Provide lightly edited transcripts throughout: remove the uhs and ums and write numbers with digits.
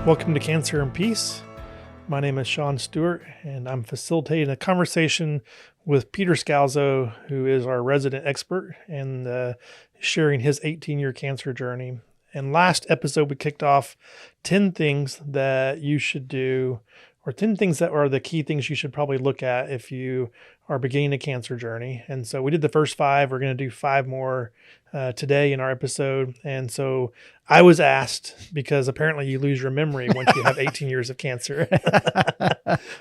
Welcome to Cancer and Peace. My name is Stewart, and I'm facilitating a conversation with Peter Scalzo, who is our resident expert, and sharing his 18-year cancer journey. And last episode, we kicked off 10 things that you should do, or 10 things that are the key things you should probably look at if you are beginning a cancer journey. And so we did the first 5. We're going to do 5 more today in our episode. And so I was asked, because apparently you lose your memory once you have 18 years of cancer.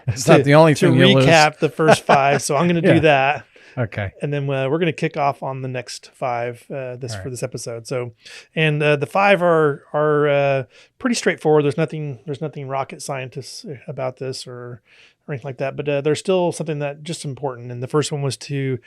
It's not the only thing you lose. To recap the first 5. So I'm going to do that. Okay. And then we're going to kick off on the next 5 for this episode. So, and the 5 are pretty straightforward. There's nothing rocket scientists about this or anything like that. But there's still something that just important. And the first one was to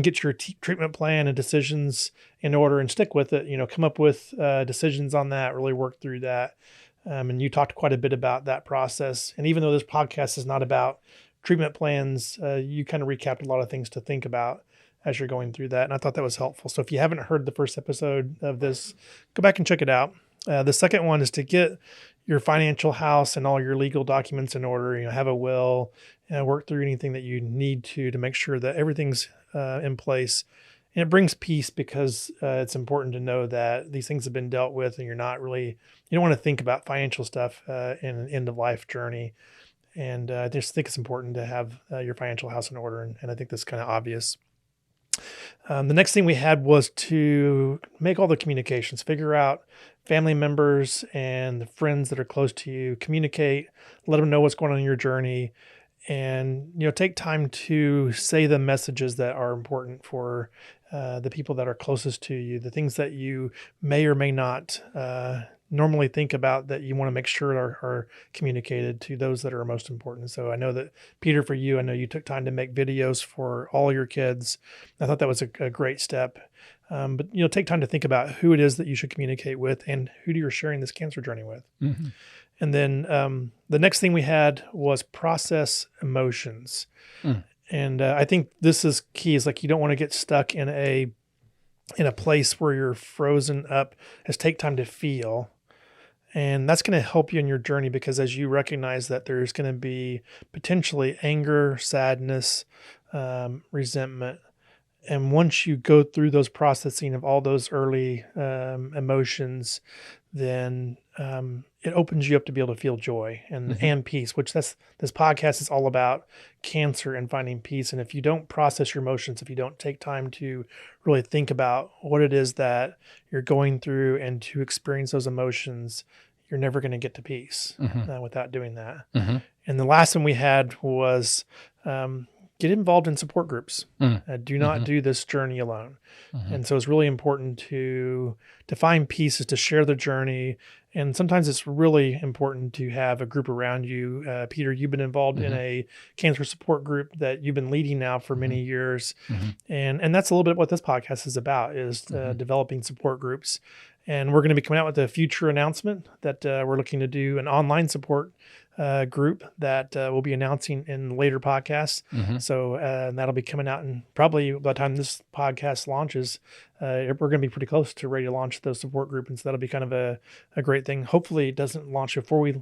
get your treatment plan and decisions in order and stick with it. Come up with decisions on that. Really work through that. And you talked quite a bit about that process. And even though this podcast is not about treatment plans, you kind of recapped a lot of things to think about as you're going through that. And I thought that was helpful. So if you haven't heard the first episode of this, go back and check it out. The second one is to get your financial house and all your legal documents in order, have a will, work through anything that you need to make sure that everything's in place. And it brings peace because it's important to know that these things have been dealt with and you don't want to think about financial stuff in an end of life journey. And I just think it's important to have your financial house in order. And I think that's kind of obvious. The next thing we had was to make all the communications, figure out family members and the friends that are close to you, communicate, let them know what's going on in your journey, and take time to say the messages that are important for the people that are closest to you, the things that you may or may not normally think about that you want to make sure are communicated to those that are most important. So I know that, Peter, for you, I know you took time to make videos for all your kids. I thought that was a great step. But take time to think about who it is that you should communicate with and who you're sharing this cancer journey with. Mm-hmm. And then the next thing we had was process emotions. Mm. And I think this is key, is like you don't want to get stuck in a place where you're frozen up. Just take time to feel. And that's going to help you in your journey, because as you recognize that there's going to be potentially anger, sadness, resentment. And once you go through those processing of all those early emotions, then it opens you up to be able to feel joy and peace, which this podcast is all about cancer and finding peace. And if you don't process your emotions, if you don't take time to really think about what it is that you're going through and to experience those emotions, you're never going to get to peace without doing that. Mm-hmm. And the last one we had was get involved in support groups. Do not do this journey alone. And so it's really important to find peace, is to share the journey. And sometimes it's really important to have a group around you. Peter, you've been involved in a cancer support group that you've been leading now for many years. And that's a little bit what this podcast is about, is developing support groups. And we're going to be coming out with a future announcement that we're looking to do an online support group that we'll be announcing in later podcasts. So and that'll be coming out, and probably by the time this podcast launches, we're going to be pretty close to ready to launch those support group. And so that'll be kind of a great thing. Hopefully it doesn't launch before we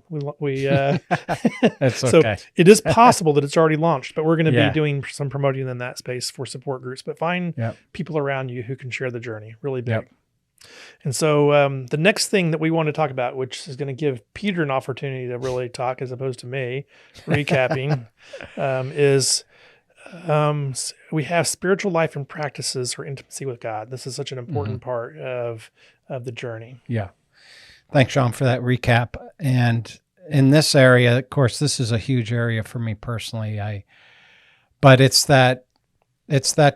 That's so okay. It is possible that it's already launched, but we're going to be doing some promoting in that space for support groups. But find people around you who can share the journey. Really big. Yep. And so the next thing that we want to talk about, which is going to give Peter an opportunity to really talk as opposed to me recapping, is we have spiritual life and practices for intimacy with God. This is such an important part of the journey. Yeah. Thanks, Sean, for that recap. And in this area, of course, this is a huge area for me personally. But it's that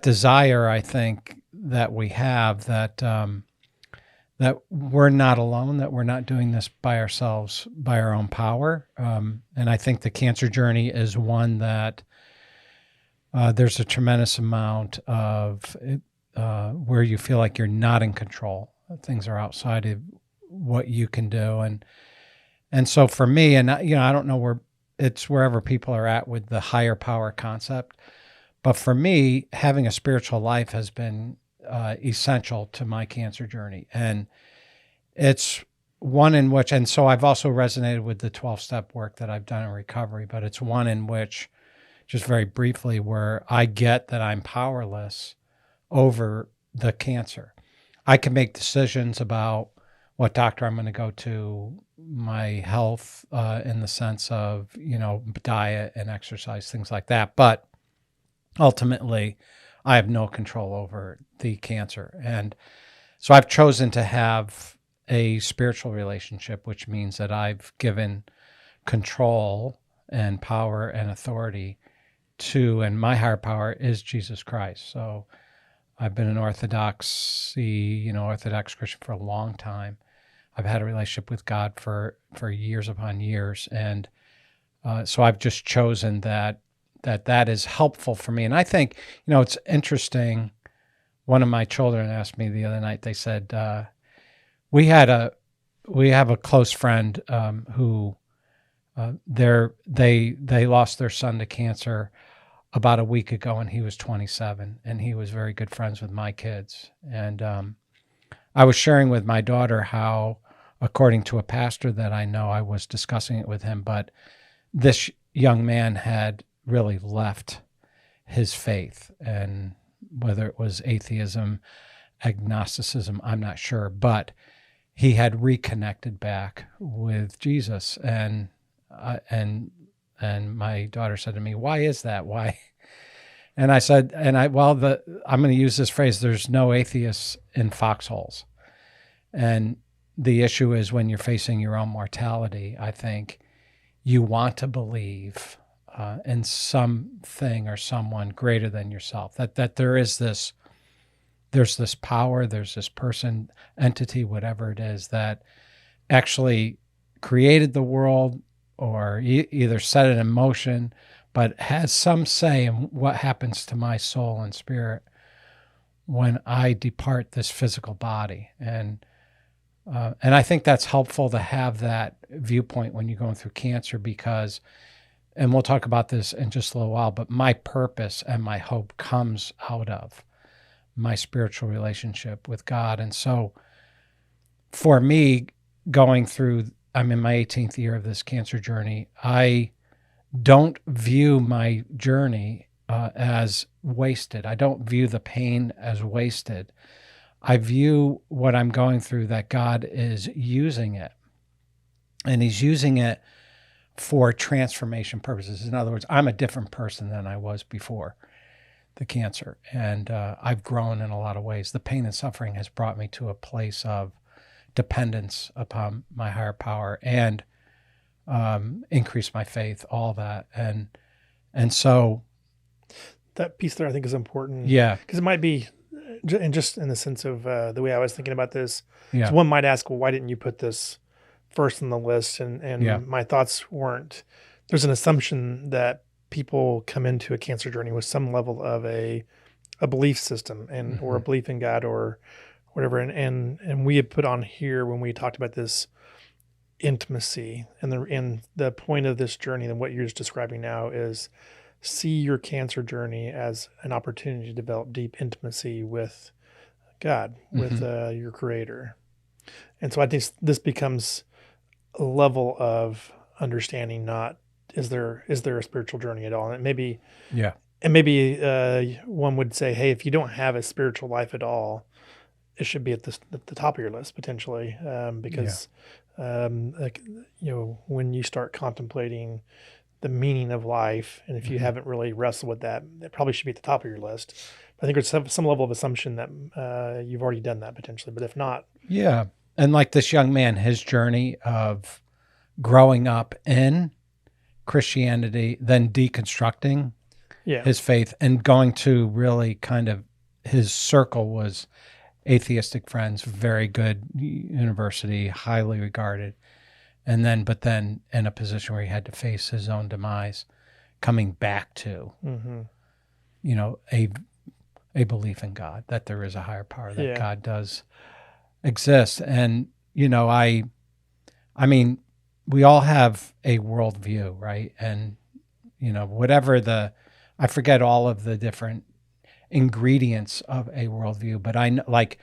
desire, I think, that we have, that we're not alone, that we're not doing this by ourselves, by our own power. And I think the cancer journey is one that there's a tremendous amount of where you feel like you're not in control. Things are outside of what you can do. And so for me, and I don't know where it's wherever people are at with the higher power concept, but for me, having a spiritual life has been essential to my cancer journey. And it's one in which, and so I've also resonated with the 12-step work that I've done in recovery, but it's one in which, just very briefly, where I get that I'm powerless over the cancer. I can make decisions about what doctor I'm going to go to, my health in the sense of, diet and exercise, things like that. But ultimately, I have no control over the cancer. And so I've chosen to have a spiritual relationship, which means that I've given control and power and authority to, and my higher power is Jesus Christ. So I've been an Orthodox Christian for a long time. I've had a relationship with God for years upon years. And so I've just chosen that is helpful for me. And I think, it's interesting. One of my children asked me the other night, they said, we have a close friend who they lost their son to cancer about a week ago, and he was 27, and he was very good friends with my kids. And I was sharing with my daughter how, according to a pastor that I know, I was discussing it with him, but this young man had really left his faith, and whether it was atheism, agnosticism, I'm not sure, but he had reconnected back with Jesus. And my daughter said to me, "Why is that? Why?" And I said, I'm going to use this phrase, there's no atheists in foxholes. And the issue is, when you're facing your own mortality, I think you want to believe in something or someone greater than yourself, that there's this power, there's this person, entity, whatever it is, that actually created the world, or either set it in motion, but has some say in what happens to my soul and spirit when I depart this physical body. And I think that's helpful to have that viewpoint when you're going through cancer, because, and we'll talk about this in just a little while, but my purpose and my hope comes out of my spiritual relationship with God. And so for me, I'm in my 18th year of this cancer journey, I don't view my journey as wasted. I don't view the pain as wasted. I view what I'm going through, that God is using it, and he's using it for transformation purposes. In other words, I'm a different person than I was before the cancer, and I've grown in a lot of ways. The pain and suffering has brought me to a place of dependence upon my higher power, and increased my faith, all that. And so that piece there, I think, is important. Yeah. Because it might be, and just in the sense of the way I was thinking about this, Yeah. so one might ask, well, why didn't you put this first on the list? And Yeah. my thoughts weren't, there's an assumption that people come into a cancer journey with some level of a belief system and or a belief in God or whatever. And we had put on here when we talked about this intimacy, and the point of this journey and what you're just describing now is see your cancer journey as an opportunity to develop deep intimacy with God, with your creator. And so I think this becomes a level of understanding, not is there a spiritual journey at all? And maybe one would say, hey, if you don't have a spiritual life at all, it should be at the top of your list potentially, because when you start contemplating the meaning of life, and if you haven't really wrestled with that, it probably should be at the top of your list. But I think there's some level of assumption that you've already done that potentially, but if not, yeah. And like this young man, his journey of growing up in Christianity, then deconstructing his faith, and going to really kind of, his circle was atheistic friends, very good university, highly regarded. But then in a position where he had to face his own demise, coming back to, a belief in God, that there is a higher power, that God does exist. And, I mean, we all have a worldview, right? And, I forget all of the different ingredients of a worldview, but I know, like,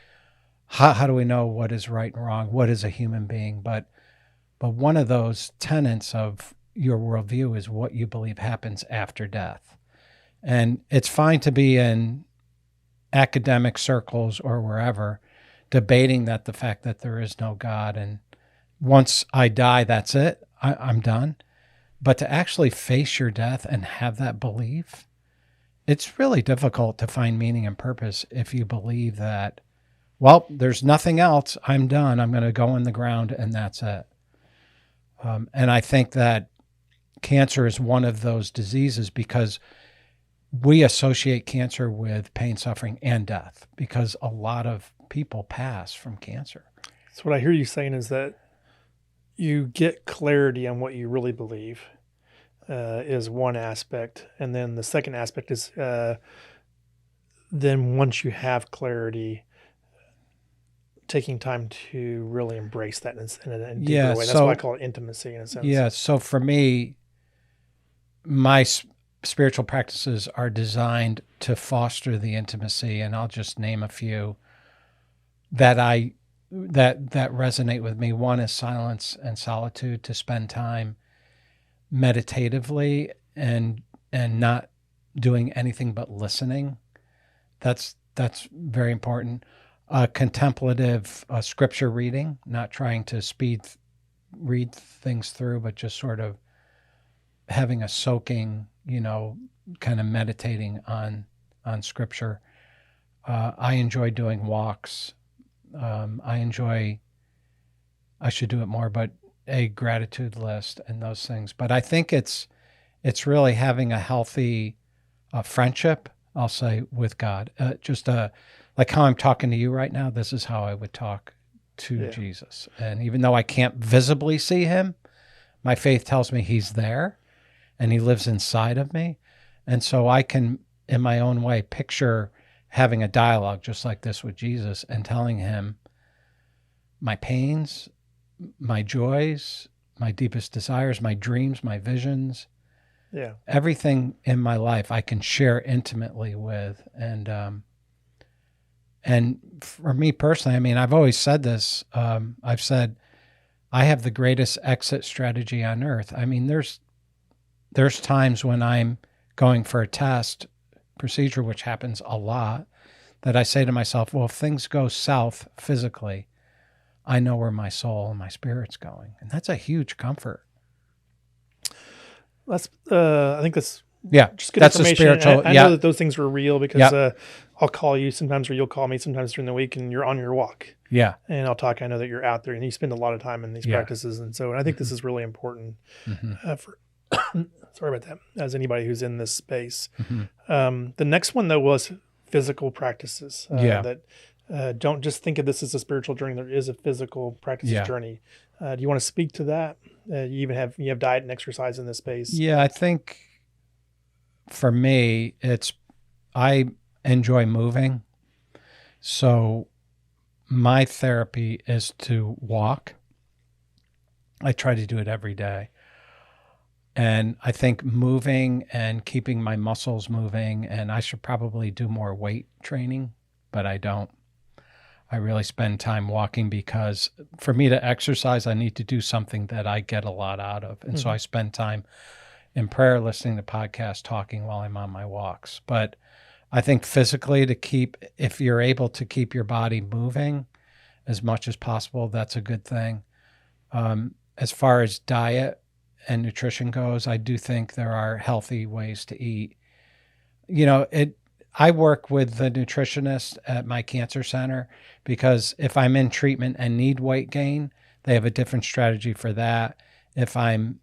how do we know what is right and wrong? What is a human being? But one of those tenets of your worldview is what you believe happens after death. And it's fine to be in academic circles or wherever debating that the fact that there is no God and once I die, that's it. I'm done. But to actually face your death and have that belief, it's really difficult to find meaning and purpose if you believe that, well, there's nothing else. I'm done. I'm going to go in the ground and that's it. And I think that cancer is one of those diseases because we associate cancer with pain, suffering, and death because a lot of people pass from cancer. So what I hear you saying is that you get clarity on what you really believe is one aspect. And then the second aspect is then once you have clarity, taking time to really embrace that in a deeper way. That's why I call it intimacy in a sense. Yeah. So for me, my spiritual practices are designed to foster the intimacy. And I'll just name a few that that resonate with me. One is silence and solitude, to spend time meditatively and not doing anything but listening. That's very important. Contemplative scripture reading, not trying to read things through, but just sort of having a soaking, kind of meditating on scripture. I enjoy doing walks. I should do it more, but a gratitude list and those things. But I think it's really having a healthy friendship, I'll say, with God. Like how I'm talking to you right now, this is how I would talk to Jesus. And even though I can't visibly see him, my faith tells me he's there and he lives inside of me. And so I can, in my own way, picture having a dialogue just like this with Jesus and telling him my pains, my joys, my deepest desires, my dreams, my visions, everything in my life I can share intimately with. And for me personally, I mean, I've always said this. I've said I have the greatest exit strategy on earth. I mean, there's times when I'm going for a test procedure, which happens a lot, that I say to myself, well, if things go south physically, I know where my soul and my spirit's going. And that's a huge comfort. I think that's just good that's information. A spiritual. I know that those things were real because I'll call you sometimes, or you'll call me sometimes during the week, and you're on your walk. Yeah. And I'll talk. I know that you're out there, and you spend a lot of time in these practices, and I think this is really important for. Sorry about that. As anybody who's in this space, the next one though was physical practices. That don't just think of this as a spiritual journey. There is a physical practices journey. Do you want to speak to that? You have diet and exercise in this space. Yeah, I think for me, I enjoy moving. So my therapy is to walk. I try to do it every day. And I think moving and keeping my muscles moving, and I should probably do more weight training, but I don't. I really spend time walking because for me to exercise, I need to do something that I get a lot out of. And so I spend time in prayer, listening to podcasts, talking while I'm on my walks. But I think physically if you're able to keep your body moving as much as possible, that's a good thing. As far as diet and nutrition goes, I do think there are healthy ways to eat. I work with the nutritionist at my cancer center because if I'm in treatment and need weight gain, they have a different strategy for that. If I'm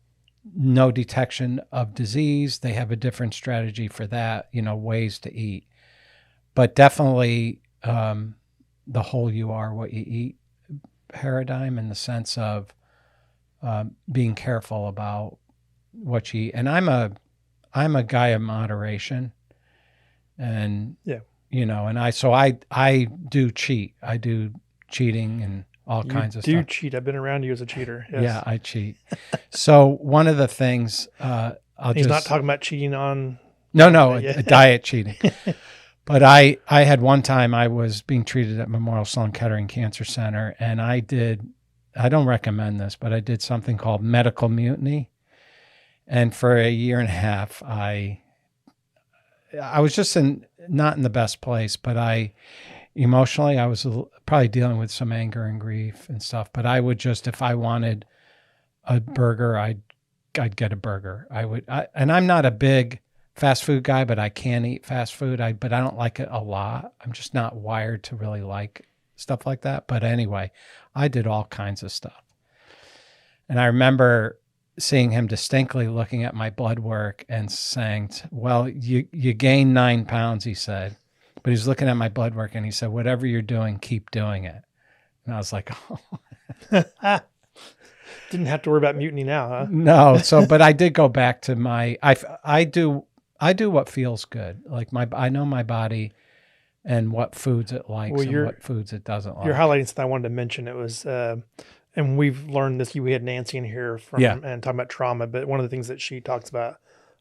no detection of disease, they have a different strategy for that, ways to eat. But definitely the whole you are what you eat paradigm, in the sense of being careful about what you eat. And I'm a guy of moderation. And, and I do cheat. I do cheating and all kinds of stuff. You do cheat. I've been around you as a cheater. Yes. Yeah, I cheat. So one of the things He's not talking about cheating on. No, diet cheating. But I had one time I was being treated at Memorial Sloan Kettering Cancer Center, and I don't recommend this, but I did something called medical mutiny. And for a year and a half, I was just not in the best place, but emotionally, I was probably dealing with some anger and grief and stuff. But I would just, if I wanted a burger, I'd get a burger. And I'm not a big fast food guy, but I can eat fast food. But I don't like it a lot. I'm just not wired to really like stuff like that. But anyway, I did all kinds of stuff. And I remember seeing him distinctly looking at my blood work and saying, well, you gained 9 pounds, he said. But he's looking at my blood work and he said, whatever you're doing, keep doing it. And I was like, oh. Didn't have to worry about mutiny now, huh? No. But I did go back to I do what feels good. Like I know my body and what foods it likes and what foods it doesn't like. You're highlighting something I wanted to mention. It was, and we've learned this. We had Nancy in here and talking about trauma, but one of the things that she talks about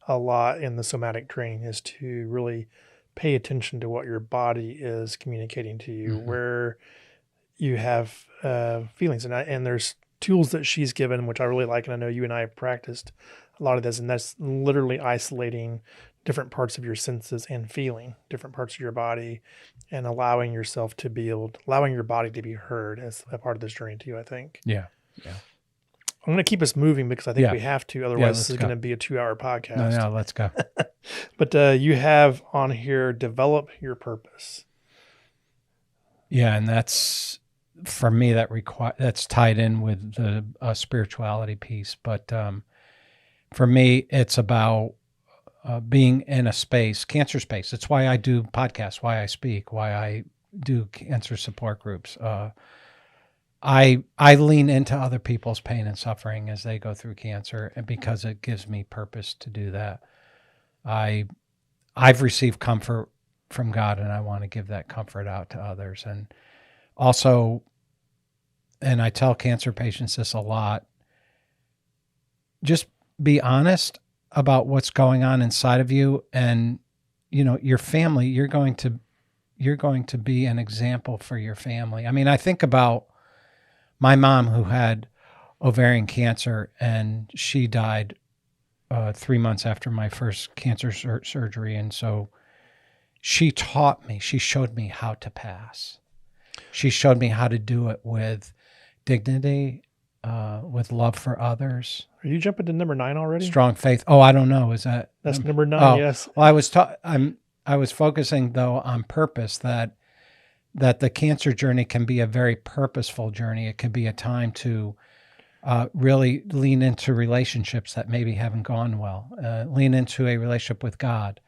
a lot in the somatic training is to really pay attention to what your body is communicating to you, where you have feelings, and there's tools that she's given, which I really like, and I know you and I have practiced a lot of this, and that's literally isolating different parts of your senses and feeling different parts of your body and allowing your body to be heard as a part of this journey too, I think. Yeah. I'm going to keep us moving because I think we have to. Otherwise, this is going to be a 2-hour podcast. No, let's go. But you have on here, develop your purpose. Yeah, and that's, for me, that's tied in with the spirituality piece. But for me, it's about being in a space, cancer space. It's why I do podcasts, why I speak, why I do cancer support groups. I lean into other people's pain and suffering as they go through cancer, and because it gives me purpose to do that. I've received comfort from God, and I want to give that comfort out to others. And also, and I tell cancer patients this a lot, just be honest about what's going on inside of you, and your family. You're going to be an example for your family. I mean, I think about my mom, who had ovarian cancer, and she died 3 months after my first cancer surgery. And so she showed me how to pass. She showed me how to do it with dignity, with love for others. Are you jumping to number 9 already? Strong faith. Oh, I don't know. Is that's number 9? Oh, yes. Well, I was focusing though on purpose, that the cancer journey can be a very purposeful journey. It can be a time to really lean into relationships that maybe haven't gone well, lean into a relationship with God,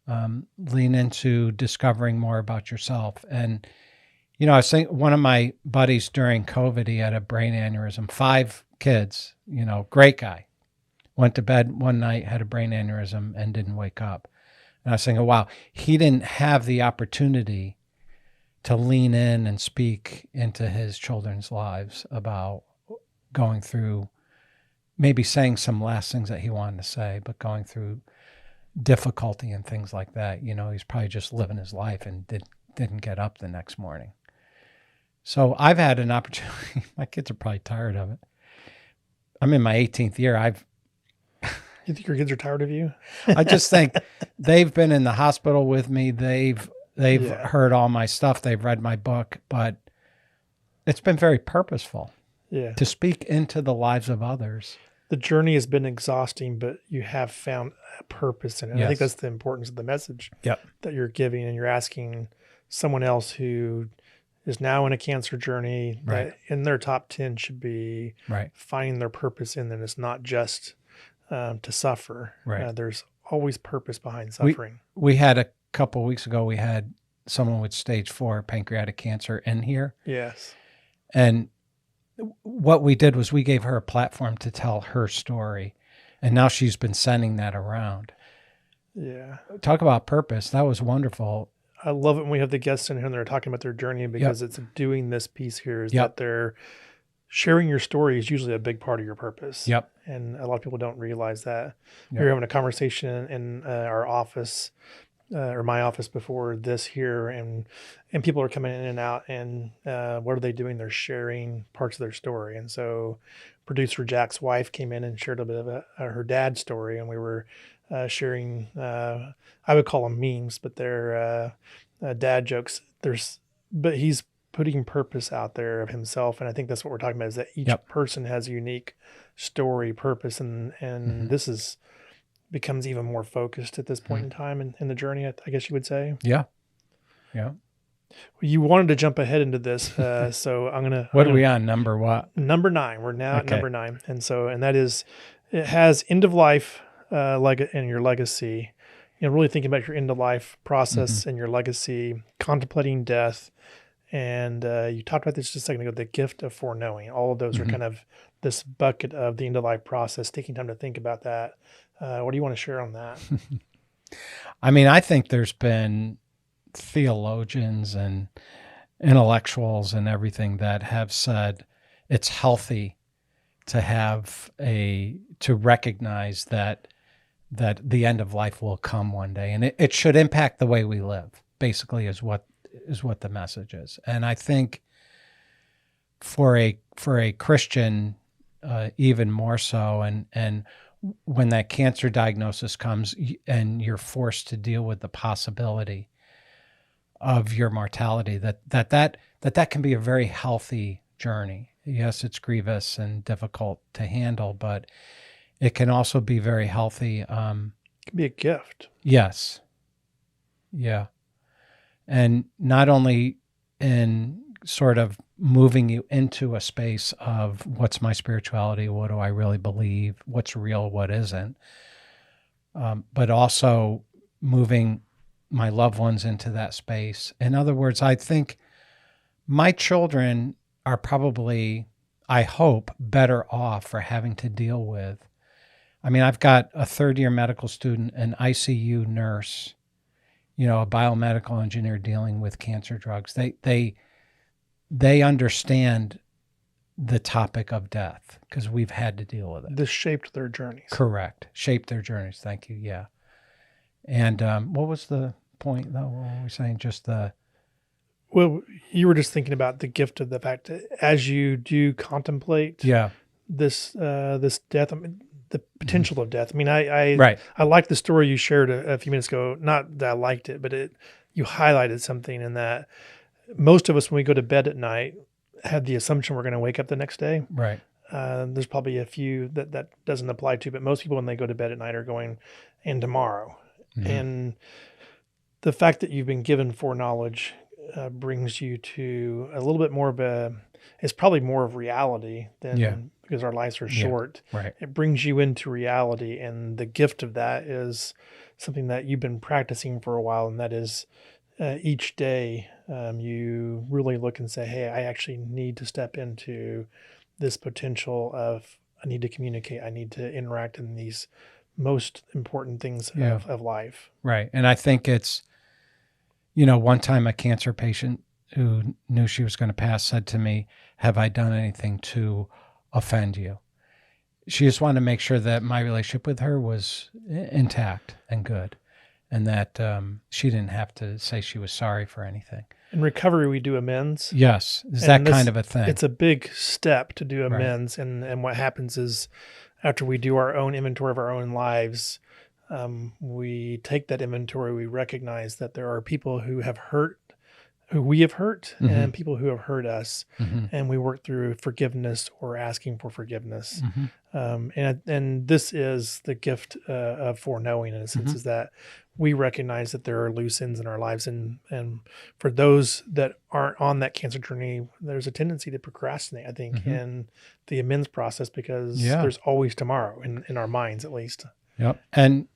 lean into discovering more about yourself. And, I was saying, one of my buddies during COVID, he had a brain aneurysm, 5 kids, great guy, went to bed one night, had a brain aneurysm and didn't wake up. And I was saying, oh, wow, he didn't have the opportunity to lean in and speak into his children's lives about going through, maybe saying some last things that he wanted to say, but going through difficulty and things like that. He's probably just living his life and didn't get up the next morning. So I've had an opportunity. My kids are probably tired of it. I'm in my 18th year. You think your kids are tired of you? I just think they've been in the hospital with me. They've heard all my stuff. They've read my book, but it's been very purposeful to speak into the lives of others. The journey has been exhausting, but you have found a purpose in it. Yes. I think that's the importance of the message that you're giving, and you're asking someone else who is now in a cancer journey that in their top 10 should be finding their purpose in that. It's not just to suffer. There's always purpose behind suffering. We had a couple of weeks ago, we had someone with stage 4 pancreatic cancer in here. Yes. And what we did was we gave her a platform to tell her story. And now she's been sending that around. Yeah. Talk about purpose. That was wonderful. I love it when we have the guests in here and they're talking about their journey, because it's doing this piece here is that they're sharing your story is usually a big part of your purpose. And a lot of people don't realize that. We were having a conversation in our office or my office before this here, and people are coming in and out, and what are they doing? They're sharing parts of their story. And so producer Jack's wife came in and shared a bit of her dad's story, and we were sharing, I would call them memes, but they're dad jokes. But he's putting purpose out there of himself. And I think that's what we're talking about, is that each person has a unique story, purpose. And this becomes even more focused at this point in time in the journey, I guess you would say. Yeah. Yeah. You wanted to jump ahead into this. So I'm going to, what are we on? Number what? Number 9. We're now at number 9. And that is, it has end of life, and your legacy, really thinking about your end of life process and your legacy, contemplating death. And you talked about this just a second ago, the gift of foreknowing. All of those are kind of this bucket of the end of life process, taking time to think about that. What do you want to share on that? I mean, I think there's been theologians and intellectuals and everything that have said it's healthy to to recognize that the end of life will come one day, and it should impact the way we live, basically, is what the message is. And I think for a Christian, even more so, and when that cancer diagnosis comes and you're forced to deal with the possibility of your mortality, that can be a very healthy journey. Yes, it's grievous and difficult to handle, but it can also be very healthy. It can be a gift. Yes. Yeah. And not only in sort of moving you into a space of what's my spirituality, what do I really believe, what's real, what isn't, but also moving my loved ones into that space. In other words, I think my children are probably, I hope, better off for having to deal with. I mean, I've got a third-year medical student, an ICU nurse, a biomedical engineer dealing with cancer drugs. They understand the topic of death because we've had to deal with it. This shaped their journeys. Correct. Shaped their journeys. Thank you. Yeah. And what was the point, though? What were we saying? Well, you were just thinking about the gift of the fact that as you do contemplate this death, I mean, the potential of death. I mean, I liked the story you shared a few minutes ago. Not that I liked it, but you highlighted something in that most of us, when we go to bed at night, have the assumption we're going to wake up the next day. Right. There's probably a few that doesn't apply to, but most people, when they go to bed at night, are going, and tomorrow. And the fact that you've been given foreknowledge brings you to a little bit more of it's probably more of reality than because our lives are short. Right. It brings you into reality. And the gift of that is something that you've been practicing for a while. And that is each day you really look and say, hey, I actually need to step into this potential of, I need to communicate. I need to interact in these most important things of life. Right. And I think it's, one time a cancer patient who knew she was going to pass said to me, have I done anything to offend you? She just wanted to make sure that my relationship with her was intact and good, and that she didn't have to say she was sorry for anything. In recovery, we do amends. Yes. Is that kind of a thing? It's a big step to do amends. Right. And what happens is, after we do our own inventory of our own lives, we take that inventory, we recognize that there are people who we have hurt, and people who have hurt us, and we work through forgiveness or asking for forgiveness. And this is the gift of foreknowing, in a sense, is that we recognize that there are loose ends in our lives. And for those that aren't on that cancer journey, there's a tendency to procrastinate, I think, in the amends process, because there's always tomorrow in our minds, at least. Yep. And,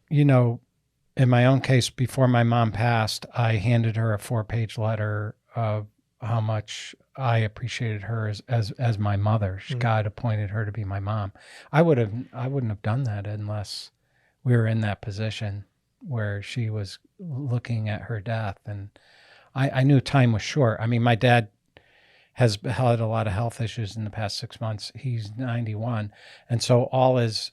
in my own case, before my mom passed, I handed her a 4-page letter of how much I appreciated her as my mother. God appointed her to be my mom. I wouldn't have done that unless we were in that position where she was looking at her death. And I knew time was short. I mean, my dad has had a lot of health issues in the past 6 months. He's 91. And so all his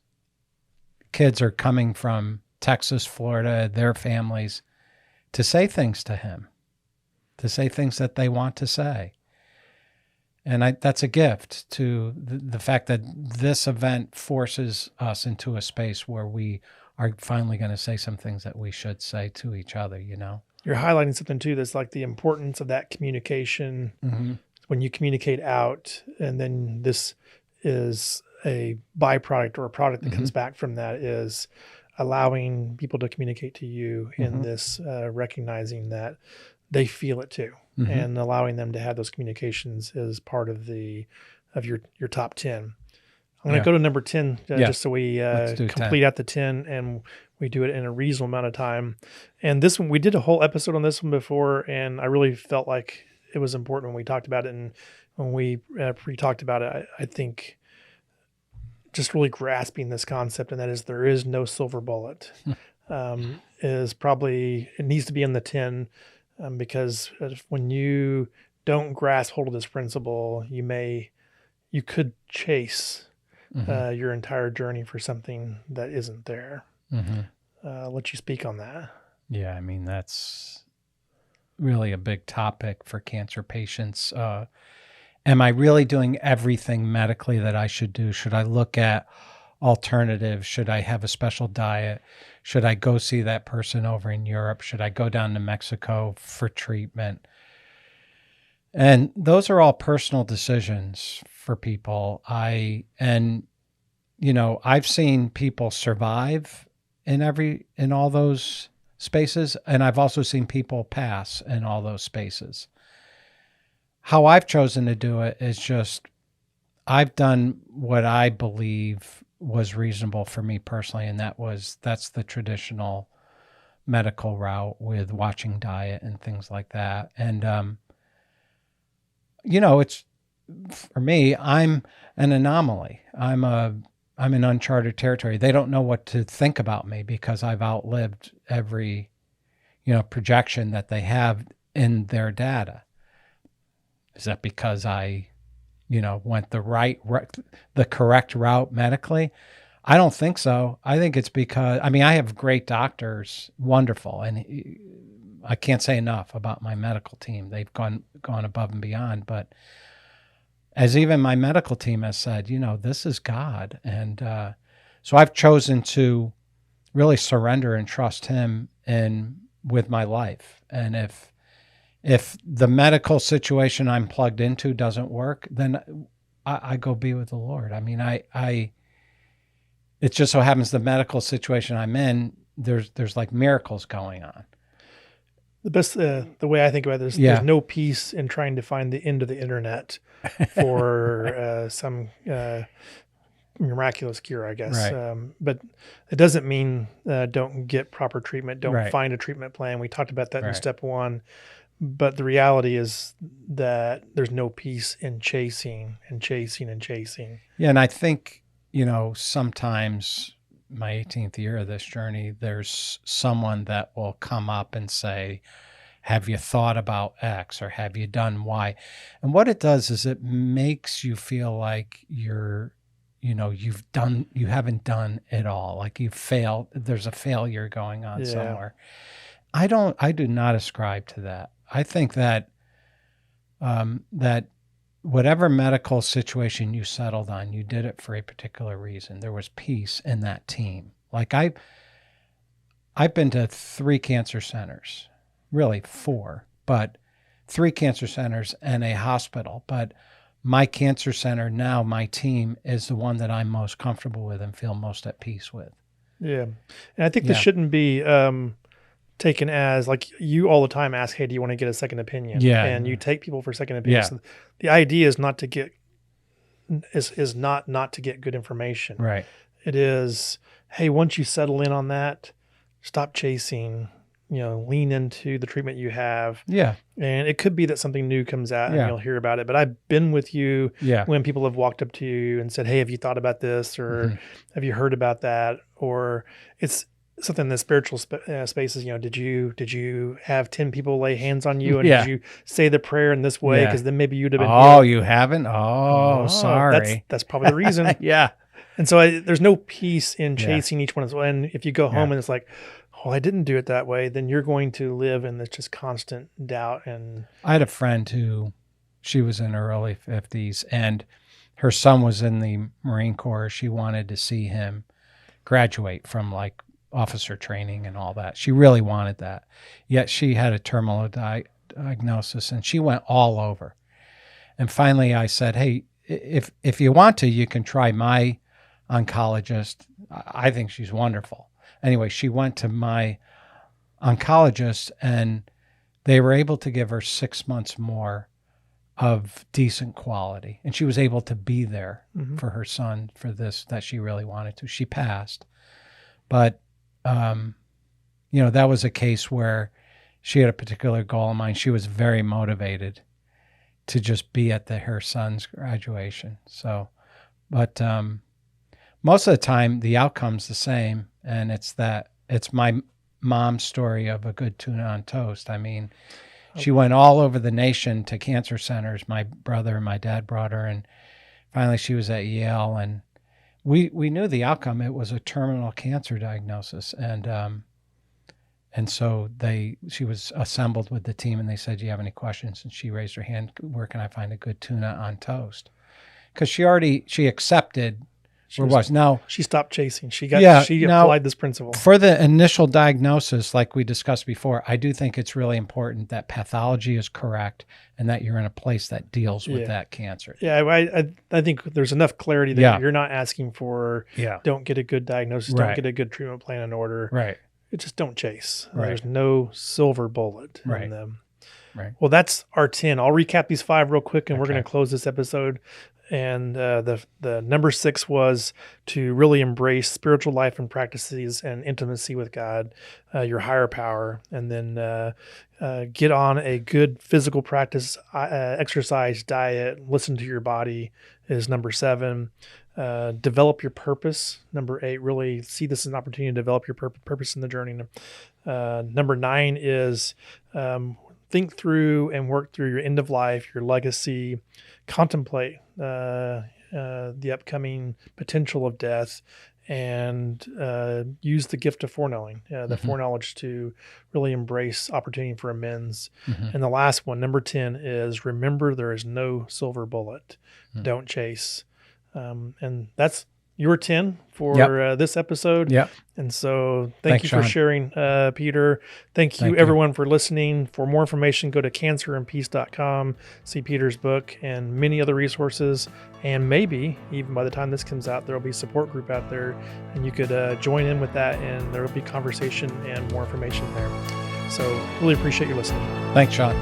kids are coming from Texas, Florida, their families. to say things to him, to say things that they want to say. And that's a gift to the fact that this event forces us into a space where we are finally going to say some things that we should say to each other, you know? You're highlighting something too that's like the importance of that communication when you communicate out, and then this is a byproduct or a product that comes back from that, is allowing people to communicate to you in this recognizing that they feel it too, and allowing them to have those communications is part of your top 10. I'm going to go to number 10 just so we complete 10. out the 10 and we do it in a reasonable amount of time. And this one, we did a whole episode on this one before, and I really felt like it was important when we talked about it. And when we pre-talked about it, I think just really grasping this concept, and that is there is no silver bullet, is probably, it needs to be in the 10, because when you don't grasp hold of this principle, you could chase your entire journey for something that isn't there. I'll let you speak on that. Yeah, I mean, that's really a big topic for cancer patients. Am I really doing everything medically that I should do? Should I look at alternatives? Should I have a special diet? Should I go see that person over in Europe? Should I go down to Mexico for treatment? And those are all personal decisions for people. I've seen people survive in all those spaces, and I've also seen people pass in all those spaces. How I've chosen to do it is just, I've done what I believe was reasonable for me personally, and that's the traditional medical route with watching diet and things like that. And it's, for me, I'm an anomaly. I'm in uncharted territory. They don't know what to think about me because I've outlived every, projection that they have in their data. Is that because I, went the correct route medically? I don't think so. I think it's because, I have great doctors, wonderful, and I can't say enough about my medical team. They've gone above and beyond, but as even my medical team has said, this is God. And so I've chosen to really surrender and trust him with my life. And if the medical situation I'm plugged into doesn't work, then I go be with the Lord. It just so happens the medical situation I'm in, there's like miracles going on. The best, the way I think about this, there's no peace in trying to find the end of the internet for some miraculous cure, I guess. Right. But it doesn't mean don't get proper treatment, don't find a treatment plan. We talked about that in step 1. But the reality is that there's no peace in chasing and chasing and chasing. Yeah, and I think, sometimes my 18th year of this journey, there's someone that will come up and say, have you thought about X or have you done Y? And what it does is it makes you feel like you haven't done it all. Like you've failed. There's a failure going on somewhere. I do not ascribe to that. I think that that whatever medical situation you settled on, you did it for a particular reason. There was peace in that team. Like I've been to 3 cancer centers, really 4, but 3 cancer centers and a hospital. But my cancer center now, my team, is the one that I'm most comfortable with and feel most at peace with. Yeah. And I think this shouldn't be taken as like you all the time ask, hey, do you want to get a second opinion? Yeah. And you take people for second opinions. Yeah. So the idea is not to get not to get good information. Right. It is, hey, once you settle in on that, stop chasing, lean into the treatment you have. Yeah. And it could be that something new comes out and you'll hear about it. But I've been with you when people have walked up to you and said, hey, have you thought about this? Or have you heard about that? Or it's something in the spiritual spaces, did you have 10 people lay hands on you and did you say the prayer in this way? Because then maybe you'd have been healed. You haven't? Oh, sorry. That's probably the reason. Yeah. And so there's no peace in chasing each one. And if you go home and it's like, well, I didn't do it that way, then you're going to live in this just constant doubt. And I had a friend who, she was in her early 50s, and her son was in the Marine Corps. She wanted to see him graduate from like officer training and all that. She really wanted that. Yet she had a terminal diagnosis, and she went all over. And finally I said, hey, if you want to, you can try my oncologist. I think she's wonderful. Anyway, she went to my oncologist, and they were able to give her 6 months more of decent quality. And she was able to be there for her son for this that she really wanted to. She passed. But, that was a case where she had a particular goal in mind. She was very motivated to just be at her son's graduation. So, but most of the time the outcome's the same. And it's my mom's story of a good tuna on toast. I mean, she went all over the nation to cancer centers. My brother and my dad brought her, and finally she was at Yale, and we knew the outcome. It was a terminal cancer diagnosis. And so she was assembled with the team, and they said, do you have any questions? And she raised her hand, where can I find a good tuna on toast? Because she accepted now. She stopped chasing. She applied this principle. For the initial diagnosis, like we discussed before, I do think it's really important that pathology is correct and that you're in a place that deals with that cancer. Yeah, I think there's enough clarity that you're not asking for, don't get a good diagnosis, don't get a good treatment plan in order. Right. Just don't chase. Right. There's no silver bullet in them. Right. Well, that's our 10. I'll recap these 5 real quick, and we're going to close this episode. And the number 6 was to really embrace spiritual life and practices and intimacy with God, your higher power, and then get on a good physical practice, exercise, diet, listen to your body is number 7. Develop your purpose. Number 8, really see this as an opportunity to develop your purpose in the journey. Number 9 is think through and work through your end of life, your legacy, contemplate the upcoming potential of death, and use the gift of foreknowing, the foreknowledge to really embrace opportunity for amends. And the last one, number 10, is remember there is no silver bullet. Don't chase. And that's your 10 for this episode. Yep. And so Thanks, you for Sean. sharing, Peter. Thank you everyone for listening. For more information, go to cancerandpeace.com, see Peter's book and many other resources. And maybe even by the time this comes out, there'll be a support group out there, and you could join in with that, and there'll be conversation and more information there. So really appreciate you listening. Thanks, Sean.